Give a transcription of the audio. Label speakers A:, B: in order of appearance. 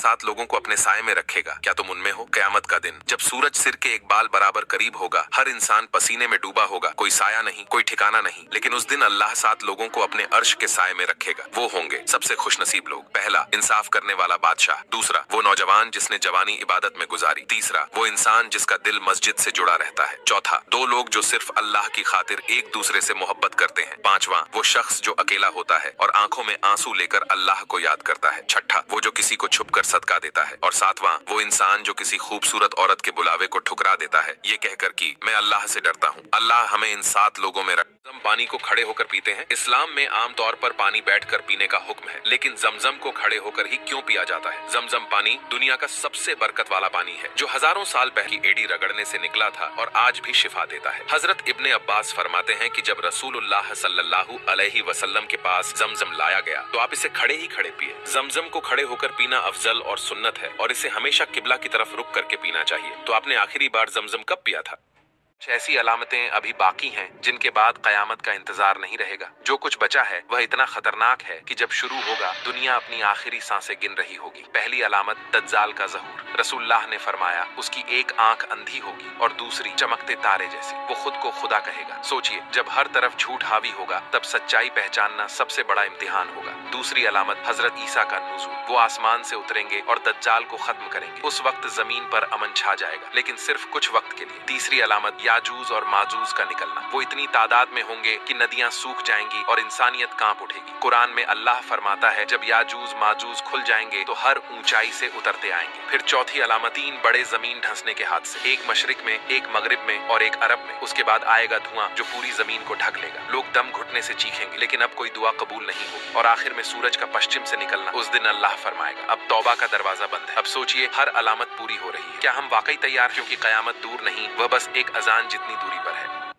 A: 7 लोगों को अपने साए में रखेगा। क्या तुम उनमें हो? क़यामत का दिन, जब सूरज सिर के एक बाल बराबर करीब होगा, हर इंसान पसीने में डूबा होगा, कोई साया नहीं, कोई ठिकाना नहीं, लेकिन उस दिन अल्लाह 7 लोगों को अपने अर्श के साए में रखेगा। वो होंगे सबसे खुशनसीब लोग। पहला, इंसाफ करने वाला बादशाह। दूसरा, वो नौजवान जिसने जवानी इबादत में गुजारी। तीसरा, वो इंसान जिसका दिल मस्जिद से जुड़ा रहता है। चौथा, 2 लोग जो सिर्फ अल्लाह की खातिर एक दूसरे से मोहब्बत करते हैं। पांचवा, वो शख्स जो अकेला होता है और आंखों में आंसू लेकर अल्लाह को याद करता है। छठा, वो जो किसी को छुपकर सदका देता है। और सातवां, वो इंसान जो किसी खूबसूरत औरत के बुलावे को ठुकरा देता है, ये कहकर कि मैं अल्लाह से डरता हूँ। अल्लाह हमें इन 7 लोगों में रख। हम पानी को खड़े होकर पीते हैं। इस्लाम में आमतौर पर पानी बैठकर पीने का हुक्म है, लेकिन जमजम को खड़े होकर ही क्यों पिया जाता है? जमजम पानी दुनिया का सबसे बरकत वाला पानी है, जो हजारों साल पहले एड़ी रगड़ने से निकला था और आज भी शिफा देता है। हजरत इब्ने अब्बास फरमाते हैं कि जब रसूलुल्लाह सल्लल्लाहु अलैहि वसल्लम के पास जमजम लाया गया तो आप इसे खड़े ही खड़े पिए। जमजम को खड़े होकर पीना अफजल और सुन्नत है और इसे हमेशा किबला की तरफ रुक करके पीना चाहिए। तो आपने आखिरी बार जमजम कब पिया था? ऐसी अलामतें अभी बाकी हैं जिनके बाद कयामत का इंतजार नहीं रहेगा। जो कुछ बचा है वह इतना खतरनाक है कि जब शुरू होगा दुनिया अपनी आखिरी सांसें गिन रही होगी। पहली अलामत दज्जाल का ज़हूर। रसूलुल्लाह ने फरमाया उसकी एक आंख अंधी होगी और दूसरी चमकते तारे जैसी। वो खुद को खुदा कहेगा। सोचिए, जब हर तरफ झूठ हावी होगा तब सच्चाई पहचानना सबसे बड़ा इम्तिहान होगा। दूसरी अलामत हजरत ईसा का नुज़ूल। वो आसमान से उतरेंगे और दज्जाल को खत्म करेंगे। उस वक्त जमीन पर अमन छा जाएगा, लेकिन सिर्फ कुछ वक्त के लिए। तीसरी अलामत याजूज और माजूज का निकलना। वो इतनी तादाद में होंगे कि नदियां सूख जाएंगी और इंसानियत कांप उठेगी। कुरान में अल्लाह फरमाता है जब याजूज माजूज खुल जाएंगे तो हर ऊंचाई से उतरते आएंगे। फिर चौथी अलामत 3 बड़े जमीन धंसने के हादसे, एक मशरिक में, एक मगरिब में और एक अरब में। उसके बाद आएगा धुआं जो पूरी जमीन को ढक लेगा। लोग दम घुटने से चीखेंगे, लेकिन अब कोई दुआ कबूल नहीं होगी। और आखिर में सूरज का पश्चिम से निकलना। उस दिन अल्लाह फरमाएगा अब तौबा का दरवाजा बंद है। अब सोचिए, हर अलामत पूरी हो रही है। क्या हम वाकई तैयार? क्योंकि कयामत दूर नहीं, वह बस एक अजान जितनी दूरी पर है।